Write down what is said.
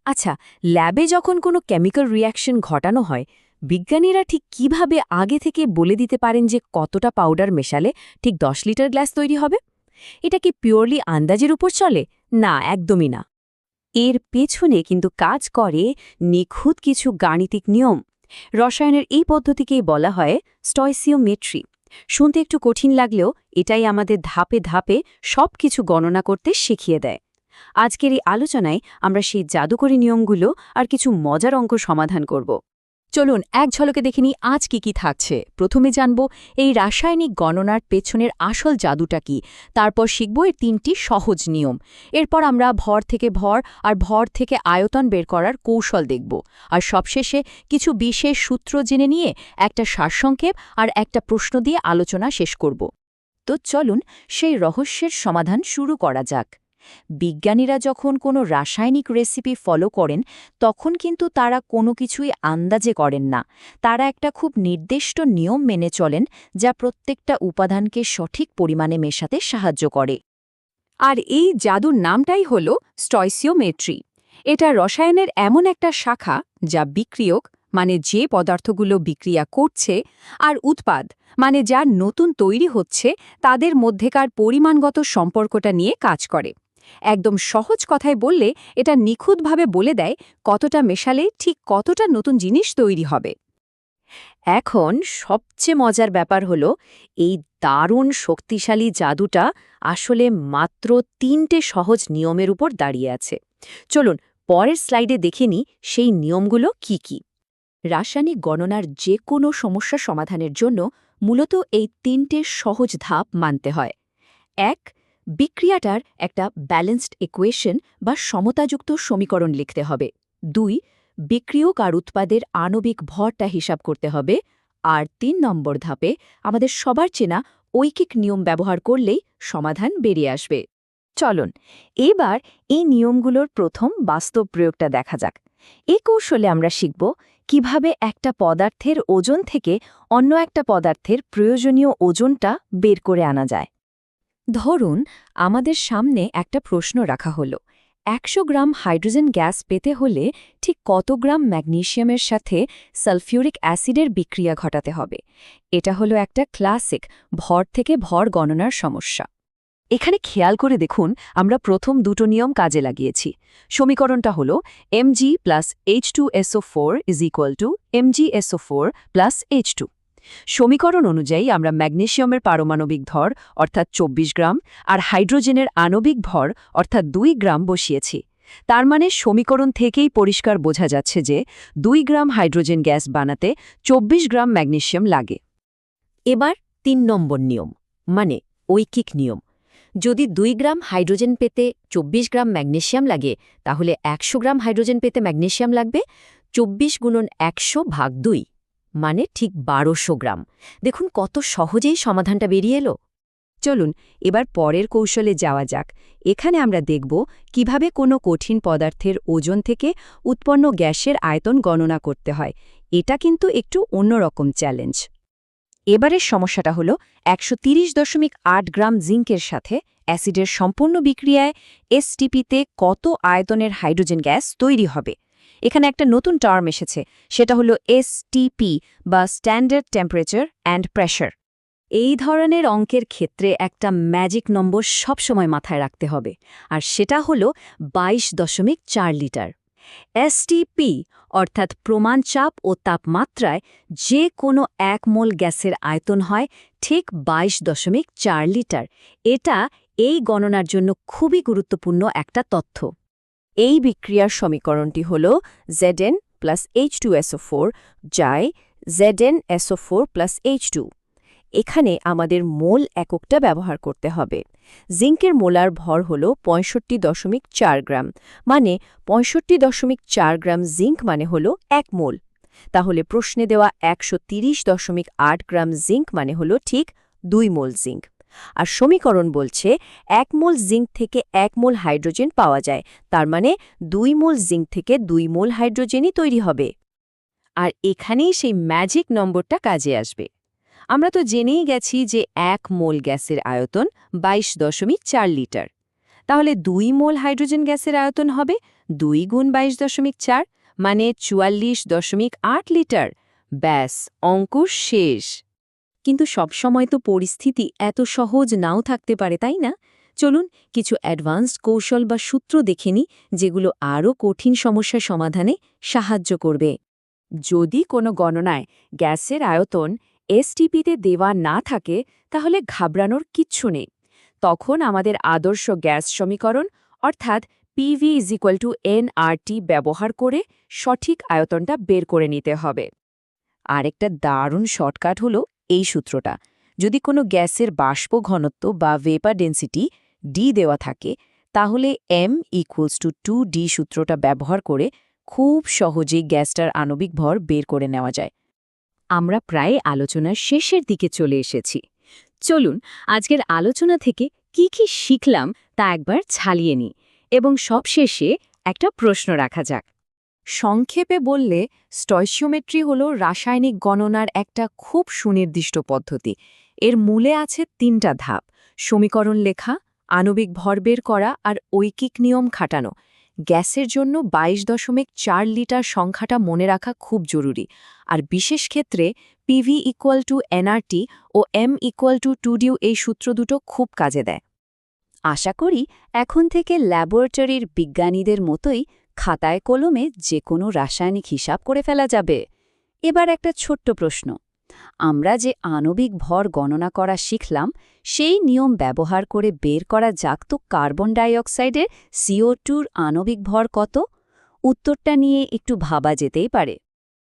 আচ্ছা, ল্যাবে যখন কোনো কেমিক্যাল রিঅ্যাকশন ঘটানো হয়, বিজ্ঞানীরা ঠিক কিভাবে আগে থেকে বলে দিতে পারেন যে কতটা পাউডার মেশালে ঠিক 10 লিটার গ্লাস তৈরি হবে? এটা কি পিওরলি আন্দাজের উপর চলে? না, একদমই না। এর পেছনে কিন্তু কাজ করে নিখুঁত কিছু গাণিতিক নিয়ম। রসায়নের এই পদ্ধতিকেই বলা হয় স্টয়সিওমেট্রি। শুনতে একটু কঠিন লাগলেও এটাই আমাদের ধাপে ধাপে সবকিছু গণনা করতে শিখিয়ে দেয়। আজকের এই আলোচনায় আমরা সেই জাদুকরী নিয়মগুলো আর কিছু মজার অঙ্ক সমাধান করব। চলুন এক ঝলকে দেখে নিই আজ কি থাকছে। প্রথমে জানব এই রাসায়নিক গণনার পেছনের আসল জাদুটা কি, তারপর শিখব এর 3টি সহজ নিয়ম। এরপর আমরা ভর থেকে ভর আর ভর থেকে আয়তন বের করার কৌশল দেখব, আর সবশেষে কিছু বিশেষ সূত্র জেনে নিয়ে একটা সারসংক্ষেপ আর একটা প্রশ্ন দিয়ে আলোচনা শেষ করব। তো চলুন সেই রহস্যের সমাধান শুরু করা যাক। বিজ্ঞানীরা যখন কোনো রাসায়নিক রেসিপি ফলো করেন, তখন কিন্তু তারা কোনো কিছুই আন্দাজে করেন না। তারা একটা খুব নির্দিষ্ট নিয়ম মেনে চলেন, যা প্রত্যেকটা উপাদানকে সঠিক পরিমাণে মেশাতে সাহায্য করে। আর এই জাদুর নামটাই হল স্টয়সিওমেট্রি। এটা রসায়নের এমন একটা শাখা যা বিক্রিয়ক, মানে যে পদার্থগুলো বিক্রিয়া করছে, আর উৎপাদ, মানে যা নতুন তৈরি হচ্ছে, তাদের মধ্যেকার পরিমাণগত সম্পর্কটা নিয়ে কাজ করে। একদম সহজ কথায় বললে এটা নিখুঁতভাবে বলে দেয় কতটা মেশালে ঠিক কতটা নতুন জিনিস তৈরি হবে। এখন সবচেয়ে মজার ব্যাপার হলো, এই দারুণ শক্তিশালী জাদুটা আসলে মাত্র 3টে সহজ নিয়মের উপর দাঁড়িয়ে আছে। চলুন পরের স্লাইডে দেখে নিই সেই নিয়মগুলো কি কি। রাসায়নিক গণনার যে কোনো সমস্যা সমাধানের জন্য মূলত এই 3টে সহজ ধাপ মানতে হয়। 1. বিক্রিয়াটার একটা ব্যালেন্সড ইকুয়েশন বা সমতাযুক্ত সমীকরণ লিখতে হবে। 2. বিক্রিয়ক আর উৎপাদের আণবিক ভরটা হিসাব করতে হবে। আর 3 নম্বর ধাপে আমাদের সবার চেনা ঐকিক নিয়ম ব্যবহার করলেই সমাধান বেরিয়ে আসবে। চলুন এবার এই নিয়মগুলোর প্রথম বাস্তব প্রয়োগটা দেখা যাক। এই কৌশলে আমরা শিখব কিভাবে একটা পদার্থের ওজন থেকে অন্য একটা পদার্থের প্রয়োজনীয় ওজনটা বের করে আনা যায়। ধরুন আমাদের সামনে একটা প্রশ্ন রাখা হলো, 100 গ্রাম হাইড্রোজেন গ্যাস পেতে হলে ঠিক কত গ্রাম ম্যাগনেসিয়ামের সাথে সালফিউরিক অ্যাসিডের বিক্রিয়া ঘটাতে হবে। এটা হলো একটা ক্লাসিক ভর থেকে ভর গণনার সমস্যা। এখানে খেয়াল করে দেখুন, আমরা প্রথম দুটো নিয়ম কাজে লাগিয়েছি। সমীকরণটা হলো mg plus H2SO4 mgSO4 plus H2। সমীকরণ অনুযায়ী আমরা ম্যাগনেসিয়ামের পারমাণবিক ভর অর্থাৎ 24 গ্রাম আর হাইড্রোজেনের আণবিক ভর অর্থাৎ 2 গ্রাম বসিয়েছি। তার মানে সমীকরণ থেকেই পরিষ্কার বোঝা যাচ্ছে যে 2 গ্রাম হাইড্রোজেন গ্যাস বানাতে 24 গ্রাম ম্যাগনেসিয়াম লাগে। এবার 3 নম্বর নিয়ম, মানে ঐকিক নিয়ম। যদি 2 গ্রাম হাইড্রোজেন পেতে 24 গ্রাম ম্যাগনেসিয়াম লাগে, তাহলে 100 গ্রাম হাইড্রোজেন পেতে ম্যাগনেসিয়াম লাগবে 24 গুণন 100 ভাগ 2, মানে ঠিক 1200 গ্রাম। দেখুন কত সহজেই সমাধানটা বেরিয়ে এলো। চলুন এবার পরের কৌশলে যাওয়া যাক। এখানে আমরা দেখব কিভাবে কোনো কঠিন পদার্থের ওজন থেকে উৎপন্ন গ্যাসের আয়তন গণনা করতে হয়। এটা কিন্তু একটু অন্যরকম চ্যালেঞ্জ। এবারের সমস্যাটা হলো 130.8 গ্রাম জিঙ্কের সাথে অ্যাসিডের সম্পূর্ণ বিক্রিয়ায় এসটিপিতে কত আয়তনের হাইড্রোজেন গ্যাস তৈরি হবে। এখানে একটা নতুন টার্ম এসেছে, সেটা হলো এসটিপি বা স্ট্যান্ডার্ড টেম্পারেচার অ্যান্ড প্রেশার। এই ধরনের অঙ্কের ক্ষেত্রে একটা ম্যাজিক নম্বর সবসময় মাথায় রাখতে হবে, আর সেটা হলো 22.4 লিটার। এসটিপি অর্থাৎ প্রমাণ চাপ ও তাপমাত্রায় যে কোনো 1 মোল গ্যাসের আয়তন হয় ঠিক 22.4 লিটার। এটা এই গণনার জন্য খুবই গুরুত্বপূর্ণ একটা তথ্য। এই বিক্রিয়ার সমীকরণটি হল Zn প্লাস H2SO4 যায় ZnSO4 প্লাস H2। এখানে আমাদের মোল এককটা ব্যবহার করতে হবে। জিঙ্কের মোলার ভর হল 65.4 গ্রাম, মানে 65.4 গ্রাম জিঙ্ক মানে হল 1 মোল। তাহলে প্রশ্নে দেওয়া 130.8 গ্রাম জিঙ্ক মানে হল ঠিক 2 মোল জিঙ্ক। আর সমীকরণ বলছে 1 মোল জিঙ্ক থেকে 1 মোল হাইড্রোজেন পাওয়া যায়, তার মানে 2 মোল জিঙ্ক থেকে 2 মোল হাইড্রোজেনই তৈরি হবে। আর এখানেই সেই ম্যাজিক নম্বরটা কাজে আসবে। আমরা তো জেনেই গেছি যে 1 মোল গ্যাসের আয়তন 22.4 লিটার। তাহলে 2 মোল হাইড্রোজেন গ্যাসের আয়তন হবে 2 গুণ 22.4 মানে 44.8 লিটার। ব্যাস, অঙ্ক শেষ। কিন্তু সবসময় তো পরিস্থিতি এত সহজ নাও থাকতে পারে, তাই না? চলুন কিছু অ্যাডভান্সড কৌশল বা সূত্র দেখে নিই, যেগুলো আরও কঠিন সমস্যার সমাধানে সাহায্য করবে। যদি কোনো গণনায় গ্যাসের আয়তন এসটিপিতে দেওয়া না থাকে, তাহলে ঘাবড়ানোর কিচ্ছু নেই। তখন আমাদের আদর্শ গ্যাস সমীকরণ অর্থাৎ পিভি =nRT ব্যবহার করে সঠিক আয়তনটা বের করে নিতে হবে। আরেকটা দারুণ শর্টকাট হলো এই সূত্রটা। যদি কোনো গ্যাসের বাষ্প ঘনত্ব বা ভেপার ডেন্সিটি ডি দেওয়া থাকে, তাহলে m=2d সূত্রটা ব্যবহার করে খুব সহজেই গ্যাসটার আণবিক ভর বের করে নেওয়া যায়। আমরা প্রায় আলোচনার শেষের দিকে চলে এসেছি। চলুন আজকের আলোচনা থেকে কি কি শিখলাম তা একবার ছালিয়ে নিই এবং সবশেষে একটা প্রশ্ন রাখা যাক। সংক্ষেপে বললে, স্টয়চিওমেট্রি হল রাসায়নিক গণনার একটা খুব সুনির্দিষ্ট পদ্ধতি। এর মূলে আছে 3টা ধাপ: সমীকরণ লেখা, আণবিক ভর বের করা আর ঐকিক নিয়ম খাটানো। গ্যাসের জন্য 22.4 লিটার সংখ্যাটা মনে রাখা খুব জরুরি। আর বিশেষ ক্ষেত্রে পিভি =nRT ও m=2d এই সূত্র দুটো খুব কাজে দেয়। আশা করি এখন থেকে ল্যাবরেটরির বিজ্ঞানীদের মতোই খাতায় কলমে যে কোনো রাসায়নিক হিসাব করে ফেলা যাবে। এবার একটা ছোট্ট প্রশ্ন। আমরা যে আণবিক ভর গণনা করা শিখলাম, সেই নিয়ম ব্যবহার করে বের করা যাক তো কার্বন ডাইঅক্সাইডের CO2-র আণবিক ভর কত? উত্তরটা নিয়ে একটু ভাবা যেতেই পারে।